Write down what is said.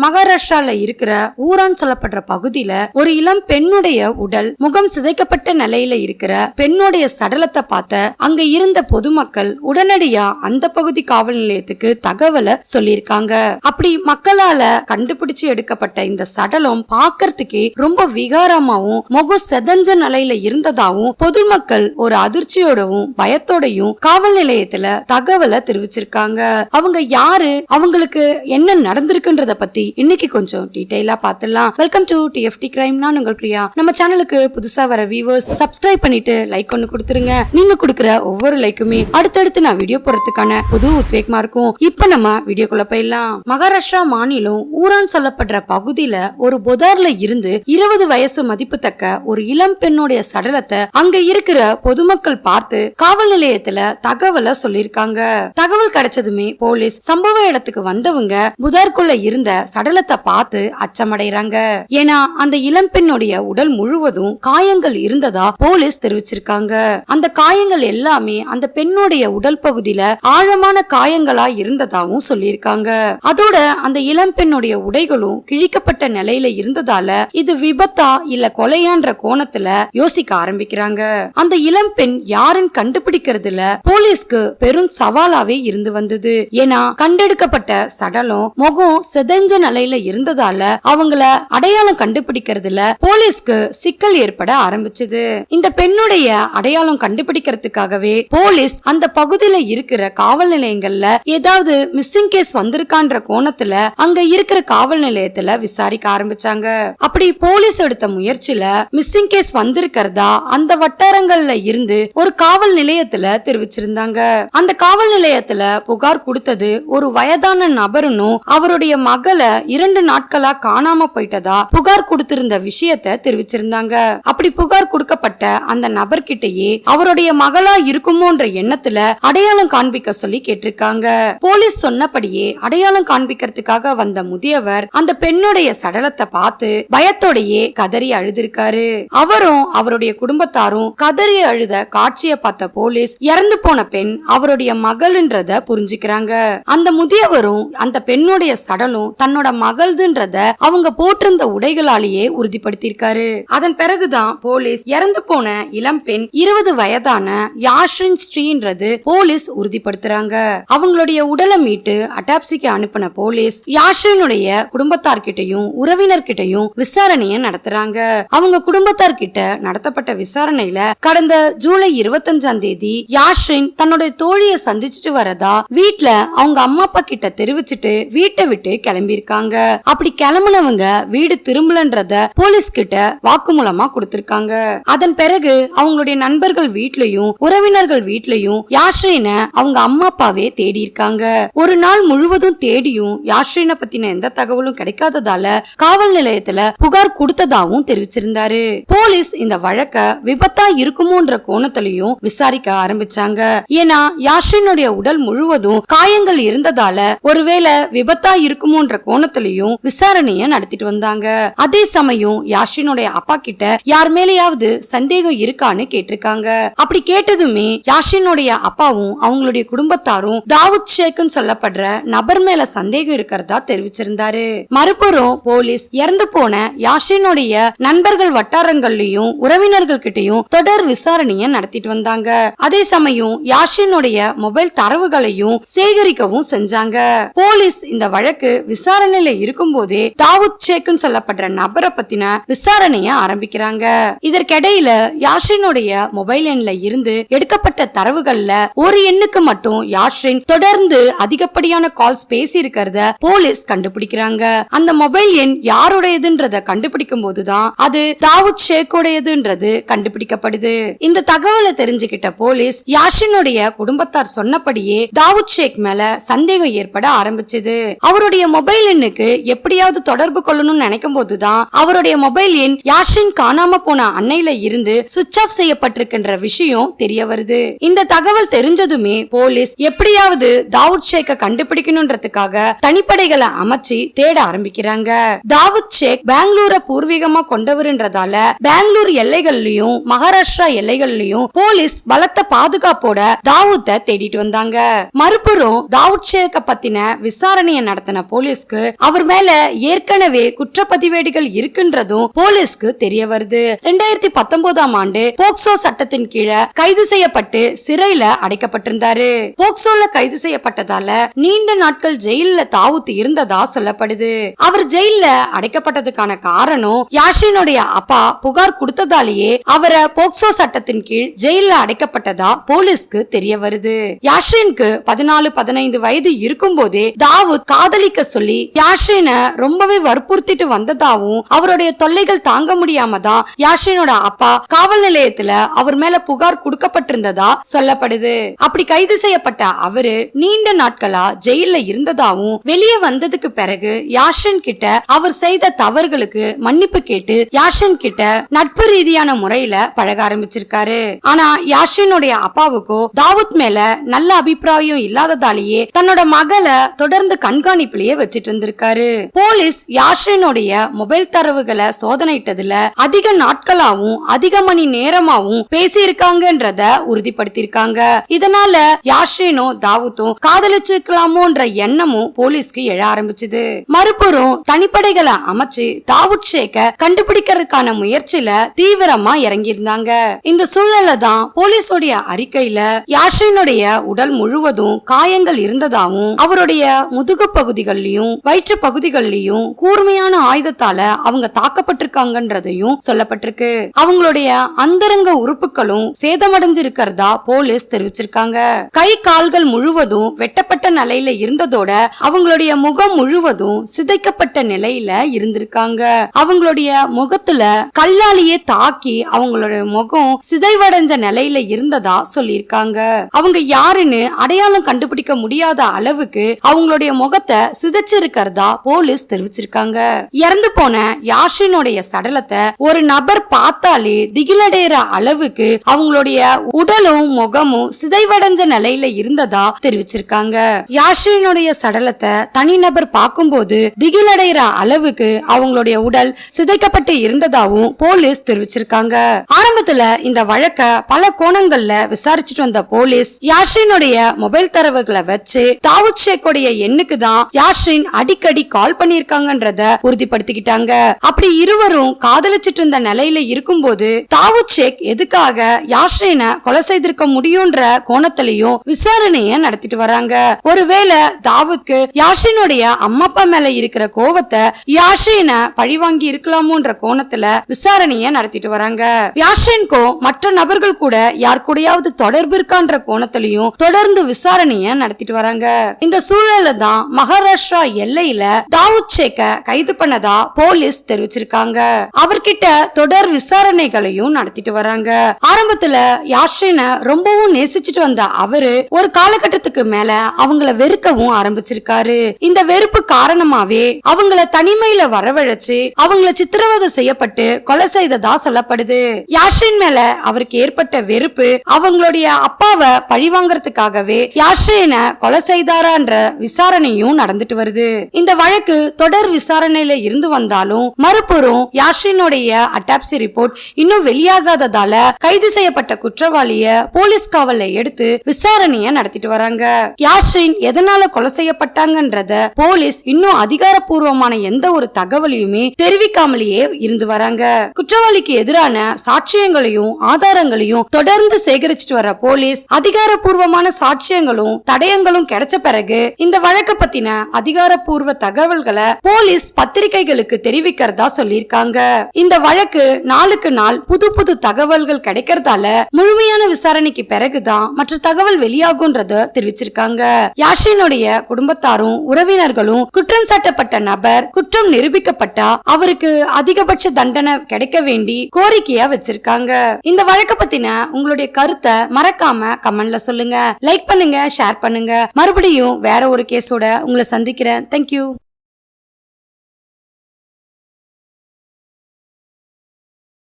மகாராஷ்டிரால இருக்கிற ஊரான் சொல்லப்படுற பகுதியில ஒரு இளம் பெண்ணுடைய உடல் முகம் சிதைக்கப்பட்ட நிலையில இருக்கிற பெண்ணுடைய சடலத்தை பார்த்த அங்க இருந்த பொதுமக்கள் உடனடியா அந்த பகுதி காவல் நிலையத்துக்கு தகவலை சொல்லியிருக்காங்க. அப்படி மக்களால கண்டுபிடிச்சு எடுக்கப்பட்ட இந்த சடலம் பார்க்கறதுக்கே ரொம்ப விகாரமாவும் முகம் செதஞ்ச நிலையில இருந்ததாவும் பொதுமக்கள் ஒரு அதிர்ச்சியோடவும் பயத்தோடையும் காவல் நிலையத்துல தகவலை தெரிவிச்சிருக்காங்க. அவங்க யாரு, அவங்களுக்கு என்ன நடந்திருக்குன்றத பத்தி இன்னைக்கு கொஞ்சம் டீடைலா பார்த்துடலாம். Welcome to TFT crime. நான் உங்கள் பிரியா. நம்ம சேனலுக்கு புதுசா வர வியூவர்ஸ் சப்ஸ்கிரைப் பண்ணிட்டு லைக் ஒன்னு கொடுத்துருங்க. நீங்க கொடுக்கிற ஒவ்வொரு லைக்குமே அடுத்தடுத்து நான் வீடியோ போறதுக்கான புது உத்வேகமா இருக்கும். இப்ப நம்ம வீடியோக்குள்ள போயிடலாம். மகாராஷ்டிரா மாநிலம் ஊரான் சொல்லப்படுற பகுதியில ஒரு புதார்ல இருந்து 20 வயசு மதிப்பு தக்க ஒரு இளம் பெண்ணுடைய சடலத்தை அங்க இருக்கிற பொதுமக்கள் பார்த்து காவல் நிலையத்துல தகவலை சொல்லிருக்காங்க. தகவல் கிடைச்சதுமே போலீஸ் சம்பவ இடத்துக்கு வந்தவங்க புதார்க்குள்ள இருந்த சடலத்தை பார்த்து அச்சமடைறாங்க. ஏன்னா அந்த இளம் பெண்ணுடைய உடல் முழுவதும் காயங்கள் இருந்ததா போலீஸ் தெரிவிச்சிருக்காங்க. அந்த காயங்கள் எல்லாமே அந்த பெண்ணுடைய உடல் பகுதியில ஆழமான காயங்களா இருந்ததாவும் சொல்லியிருக்காங்க. அதோட அந்த இளம் பெண்ணுடைய உடைகளும் கிழிக்கப்பட்ட நிலையில இருந்ததால இது விபத்தா இல்ல கொலையான்ற கோணத்துல யோசிக்க ஆரம்பிக்கிறாங்க. அந்த இளம் பெண் யாருன்னு கண்டுபிடிக்கிறதுல போலீஸ்க்கு பெரும் சவாலாவே இருந்து வந்தது. ஏன்னா கண்டெடுக்கப்பட்ட சடலம் முகம் செதஞ்ச நிலையில இருந்ததால அவங்கள அடையாளம் கண்டுபிடிக்கிறதுல போலீஸ்க்கு சிக்கல் ஏற்பட ஆரம்பிச்சது. இந்த பெண்ணுடைய அடையாளம் கண்டுபிடிக்கிறதுக்காகவே போலீஸ் அந்த பகுதியில இருக்கிற காவல் நிலையங்கள்ல ஏதாவது மிஸ்ஸிங் கேஸ் வந்திருக்கான்ற கோணத்துல அங்க இருக்கிற காவல் நிலையத்துல விசாரிக்க ஆரம்பிச்சாங்க. அப்படி போலீஸ் எடுத்த முயற்சியில மிஸ்ஸிங் கேஸ் வந்திருக்கிறதா அந்த வட்டாரங்கள்ல இருந்து ஒரு காவல் நிலையத்துல தெரிவிச்சிருந்தாங்க. அந்த காவல் நிலையத்துல புகார் கொடுத்தது ஒரு வயதான நபருன்னும் அவருடைய மகளை 2 நாட்களா காணாம போயிட்டதா புகார் கொடுத்திருந்த விஷயத்த தெரிவிச்சிருந்தாங்க. அப்படி புகார் கொடுக்கப்பட்ட அந்த நபர்கிட்டயே அவருடைய மகளா இருக்குமோன்ற எண்ணத்துல அடையாளம் காண்பிக்க சொல்லி கேட்டிருக்காங்க. போலீஸ் சொன்னபடியே அடையாளம் காண்பிக்கிறதுக்காக வந்த முதியவர் அந்த பெண்ணுடைய சடலத்தை பார்த்து பயத்தோடையே கதறி அழுதிருக்காரு. அவரும் அவருடைய குடும்பத்தாரும் கதறி அழுத காட்சியை பார்த்த போலீஸ் இறந்து போன பெண் அவருடைய மகள்ன்றத புரிஞ்சுக்கிறாங்க. அந்த முதியவரும் அந்த பெண்ணுடைய சடலும் தன்னோட மகள்துன்றத அவங்க போட்டிருந்த உடைகளாலேயே உறுதிப்படுத்திருக்காரு. அதன் பிறகுதான் போலீஸ் இறந்து போன இளம் பெண் 20 வயதான யாஷ்ரின் ஸ்ரீன்றது போலீஸ் உறுதிப்படுத்துறாங்க. அவங்களுடைய உடலை மீட்டு அட்டாப்சிக்கு அனுப்பின போலீஸ் யாஷ்ரினுடைய குடும்பத்தார்கிட்டையும் உறவினர்கிட்டையும் விசாரணையை நடத்துறாங்க. அவங்க குடும்பத்தார்கிட்ட நடத்தப்பட்ட விசாரணையில கடந்த ஜூலை 25ஆம் தேதி யாஷ்ரின் தன்னுடைய தோழியை சந்திச்சுட்டு வரதா வீட்டுல அவங்க அம்மா அப்பா கிட்ட தெரிவிச்சுட்டு வீட்டை விட்டு கிளம்பியிருக்காங்க. அப்படி கிளம்புனவங்க வீடு திரும்பலன்றத போலீஸ் கிட்ட வாக்குமூலமா கொடுத்திருக்காங்க. அதன் பிறகு அவங்களுடைய நண்பர்கள் வீட்லயும் உறவினர்கள் வீட்லயும் யாஷ்ரின அவங்க அம்மா அப்பாவே தேடி இருக்காங்க. ஒரு நாள் முழுவதும் தேடியும் யாஷ்ரினை பத்தின எந்த தகவலும் கிடைக்காததால காவல் நிலையத்துல புகார் கொடுத்ததாவும் தெரிவிச்சிருந்தாரு. போலீஸ் இந்த வழக்க விபத்தா இருக்குமோன்ற கோணத்திலையும் விசாரிக்க ஆரம்பிச்சாங்க. ஏன்னா யாஷ்ரினுடைய உடல் முழுவதும் காயங்கள் இருந்ததால ஒருவேளை விபத்தா இருக்குமோன்ற கோணத்திலையும் விசாரணைய நடத்திட்டு வந்தாங்க. அதே சமயம் யாஷ்ரினுடைய அப்பா கிட்ட யார் மேலேயாவது சந்தேகம் இருக்கான்னு கேட்டிருக்காங்க. அப்படி கேட்டதுமே யாஷ்ரினுடைய அப்பாவும் அவங்களுடைய குடும்பத்தாரும் தாவூத் ஷேக்னு சொல்லப்படுற நபர் மேல சந்தேகம் இருக்கிறதா தெரிவிச்சிருந்தாரு. மறுபுறம் போலீஸ் இறந்து போன யாஷ்ரினுடைய நண்பர்கள் வட்டாரங்கள்லயும் உறவினர்கள் கிட்டையும் தொடர் விசாரணையை நடத்திட்டு வந்தாங்க. அதே சமயம் யாஷ்ரினுடைய மொபைல் தரவுகளையும் சேகரிக்கவும் செஞ்சாங்க. போலீஸ் இந்த வழக்கு விசாரணையில இருக்கும் போதே தாவூத் ஷேக்னு சொல்லப்படுற நபரை பத்தின விசாரணைய ஆரம்பிக்கிறாங்க. இதற்கிடையில யாஷ்ரினுடைய மொபைல் எண்ல இருந்து எடுக்கப்பட்ட தரவுகள்ல ஒரு எண்ணுக்கு மட்டும் யாஷ்ரின் தொடர்ந்து அதிகப்படியான கால்ஸ் பேசி இருக்கிறத போலீஸ் கண்டுபிடிக்கிறாங்க. அந்த மொபைல் எண் யாருடையதுன்றத கண்டுபிடிக்கும் போதுதான் அது தாவூத் ஷேக்குடையதுன்றது கண்டுபிடிக்கப்படுது. இந்த தகவலை தெரிஞ்சுக்கிட்ட போலீஸ் யாஷ்ரினுடைய குடும்பத்தார் சொன்னபடியே தாவூத் ஷேக் மேல சந்தேகம் ஏற்பட ஆரம்பிச்சது. அவருடைய மொபைல் எண்ணுக்கு எப்படியாவது தொடர்பு கொள்ளணும்னு நினைக்கும் போதுதான் அவருடைய மொபைல் எண் யாஷ்ரின் காணாம போன அன்னையில இருந்து சுவிட்ச் ஆஃப் செய்யப்பட்டிருக்கின்ற விஷயம் தெரிய வருது. இந்த தகவல் தெரிஞ்சதுமே போலீஸ் எப்படியாவது தாவூத் ஷேக்க கண்டுபிடிக்கணும்ன்றதுக்காக தனிப்படைகளை அமைச்சு தேட ஆரம்பிக்கிறாங்க. தாவூத் ஷேக் பெங்களூரை பூர்வீகமா கொண்டவர்ன்றதால பெங்களூர் எல்லைகள்லயும் மகாராஷ்டிரா எல்லைகள்லயும் போலீஸ் பலத்த பாதுகாப்போட தாவூத்தை தேடிட்டு வந்தாங்க. மறுபுறம் தாவூத் ஷேக்க பத்தின விசாரணையை நடத்தின போலீஸ்க்கு அவர் மேல ஏற்கனவே குற்றப்பதிவேடுகள் இருக்குன்றதும் போலீஸ்க்கு தெரிய வருது. 2019ஆம் ஆண்டு போக்சோ சட்டத்தின் கீழே கைது செய்யப்பட்டு சிறையில அடைக்கப்பட்டிருந்தாரு. போக்சோல கைது செய்யப்பட்டதால நீண்ட நாட்கள் ஜெயில தாவூத் இருந்ததா சொல்லப்படுது. அவர் ஜெயில அடைக்கப்பட்டதுக்கான காரணம் யாஷினுடைய அப்பா புகார் கொடுத்ததாலேயே அவரை போக்சோ சட்டத்தின் கீழ் ஜெயில அடைக்கப்பட்டதா போலீஸ்க்கு தெரிய வருது. யாஷினுக்கு 14-15 வயது இருக்கும் போதே தாவூத் காதலிக்க சொல்லி யாஷினை ரொம்பவே வற்புறுத்திட்டு வந்ததாவும் அவருடைய தொல்லைகள் தாங்க முடியாம தான் யாஷினோட அப்பா காவல் நிலையத்துல அவர் மேல புகார் கொடுக்கப்பட்டிருந்ததா சொல்லப்படுது. அப்படி கைது செய்யப்பட்ட அவரு நீண்ட நாட்களா ஜெயில இருந்ததாவும் வெளியே வந்ததுக்கு பிறகு யாஷின் கிட்ட அவர் செய்த தவறுகளுக்கு மன்னிப்பு கேட்டு யாஷின் கிட்ட நட்பு ரீதியான முறையில பழக ஆரம்பிச்சிருக்காரு. ஆனா யாஷினுடைய அப்பாவுக்கோ தாவூத் மேல நல்ல அபிப்பிராயம் இல்லாததாலேயே தன்னோட மகளை தொடர்ந்து கண்காணிப்பிலேயே வச்சிட்டு இருந்திருக்காரு. போலீஸ் யாஷினுடைய மொபைல் தரவுகளை சோதனையிட்டதுல அதிக நாட்களாவும் அதிக மணி நேரமாவும் பேசி இருக்காங்கன்றத உறுதிப்படுத்திருக்காங்க. இதனால யாஷினும் தாவூத்தும் காதலிச்சிருக்கலாமோன்ற எண்ணமும் போலீஸ்க்கு எழ ஆரம்பிச்சது. மறுபுறம் தனிப்படைகளை அமைச்சு தாவூத் ஷேக்க கண்டுபிடிக்கிறதுக்கான முயற்சியில தீவிரமா இறங்கி இருந்தாங்க. இந்த சூழல்ல தான் போலீஸோடைய அறிக்கையில யாஷினுடைய உடல் முழுவதும் காயங்கள் இருந்ததாவும் அவருடைய முதுகு பகுதிகளிலும் வயிற்று பகுதிகளிலும் கூர்மையான ஆயுதத்தால அவங்க தாக்கப்பட்டிருக்காங்கன்றதையும் சொல்லப்பட்டிருக்கு. அவங்களுடைய அந்தரங்க உறுப்புகளும் சேதமடைஞ்சிருக்கிறதா போலீஸ் தெரிவிச்சிருக்காங்க. கை கால்கள் முழுவதும் வெட்டப்பட்ட நிலையில இருந்ததோட அவங்களுடைய முகம் முழுவதும் சிதைக்கப்பட்ட நிலையில இருந்திருக்காங்க. அவங்களுடைய முகத்துல கல்லாலேயே தாக்கி அவங்களுடைய முகம் சிதைவடைஞ்ச நிலையில இருந்ததா சொல்லியிருக்காங்க. அவங்க யாருன்னு அடையாளம் கண்டுபிடிக்க முடியாத அளவுக்கு அவங்களுடைய முகத்தை சிதைச்சிருக்கிறதா போலீஸ் தெரிவிச்சிருக்காங்க. இறந்து போன யாஷினுடைய சடலத்தை ஒரு நபர் பார்த்தாலே திகிலடைற அளவுக்கு அவங்களுடைய உடலும் முகமும் சிதைவடைஞ்ச நிலையில இருந்ததா தெரிவிச்சிருக்காங்க. யாஷினுடைய சடலத்தை தனிநபர் பார்க்கும்போது திகிலடைற அளவுக்கு அவங்களுடைய உடல் சிதைக்கப்பட்டு இருந்ததாவும் போலீஸ் தெரிவிச்சிருக்காங்க. ஆரம்பத்துல இந்த வழக்க பல கோணங்கள்ல விசாரிச்சுட்டு வந்த போலீஸ் யாஷினுடைய மொபைல் தரவுகளை வச்சு தாவூத் ஷேக்குடைய எண்ணுக்கு தான் யாஷின் அடிக்கடி கால் பண்ணிருக்காங்கன்றத உறுதிப்படுத்திக்கிட்டாங்க. அப்படி இருவரும் காதலிச்சிட்டு இருந்த நிலையில இருக்கும்போது தாவூத் ஷேக் எதுக்காக யாஷினை கொலை செய்திருக்க முடியும்ன்ற கோணத்திலையும் விசாரணைய நடத்திட்டு வராங்க. ஒருவேளை தாவூத்க்கு யாஷினுடைய அம்மா அப்பா மேல இருக்கிற கோவத்தை யாஷினை பழிவாங்கி இருக்கலாமோன்ற கோணத்துல விசாரணைய நடத்திட்டு வராங்க. யாஷின்கோ மற்ற நபர்கள் கூட யார் கூடயாவது தொடர்பு இருக்கான்ற கோணத்திலையும் தொடர்ந்து விசாரணைய நடத்திட்டு வராங்க. இந்த சூழல்ல தான் மகாராஷ்டிரா எல்லையில தாவூத் ஷேக்க கைது பண்ணதா போலீஸ் தெரிவிச்சிருக்காங்க. அவர்கிட்ட தொடர் விசாரணைகளையும் நடத்திட்டு வராங்க. ஆரம்பத்துல யாஷினை ரொம்பவும் நேசிச்சுட்டு வந்த அவரு ஒரு காலகட்டத்துக்கு மேல அவங்கள வெறுக்கவும் ஆரம்பிச்சிருக்காரு. இந்த வெறுப்பு காரணமாவே அவங்கள தனிமையில வரவழைச்சு அவங்கள சித்திரவதை செய்யப்பட்டு கொலை செய்ததா சொல்லப்படுது. யாஷின் மேல அவருக்கு ஏற்பட்ட வெறுப்பு அவங்களுடைய அப்பாவை பழிவாங்கறதுக்காகவே யாஷினை கொலை செய்தாரான்ற விசாரணையும் நடந்துட்டு வருது. இந்த வழக்கு தொடர் விசாரணையில இருந்து வந்தாலும் மறுபுறம் யாஷினுடைய அட்டாப்சி ரிப்போர்ட் இன்னும் வெளியாகாததால கைது செய்யப்பட்ட குற்றவாளிய போலீஸ் காவல்ல எடுத்து விசாரணைய நடத்திட்டு வராங்க. யாஷின் எதனால கொலை செய்யப்பட்டாங்கன்றத போலீஸ் இன்னும் அதிகாரப்பூர்வமான எந்த ஒரு தகவலையுமே தெரிவிக்காமலேயே இருந்து வராங்க. குற்றவாளிக்கு எதிரான சாட்சியங்களையும் ஆதாரங்களையும் தொடர்ந்து சேகரிச்சுட்டு வர போலீஸ் அதிகாரப்பூர்வமான சாட்சியங்களும் தடயங்களும் கிடைச்ச பிறகு இந்த வழக்கு பத்தின அதிகாரப்பூர்வ தகவல்களை போலீஸ் பத்திரிகைகளுக்கு தெரிவிக்கிறதா சொல்லியிருக்காங்க. இந்த வழக்கு நாளுக்கு நாள் புது புது தகவல்கள் கிடைக்கிறதால முழுமையான விசாரணைக்கு பிறகுதான் மற்ற தகவல் வெளியாகும்ன்றத தெரிவிச்சிருக்காங்க. யாஷினுடைய குடும்பத்தாரும் உறவினர்களும் குற்றம் சாட்டப்பட்ட நபர் குற்றம் நிரூபிக்கப்பட்டா அவருக்கு அதிகபட்ச தண்டனை கிடைக்க வேண்டி கோரிக்கையா வச்சிருக்காங்க. இந்த வழக்கு பத்தின உங்களுடைய கருத்தை மறக்காம கமெண்ட்ல சொல்லுங்க. லைக் பண்ணுங்க, ஷேர் பண்ணுங்க. மறுபடியும் வேற ஒரு கேஸோட உங்களை சந்திக்கிறேன். தேங்க்யூ.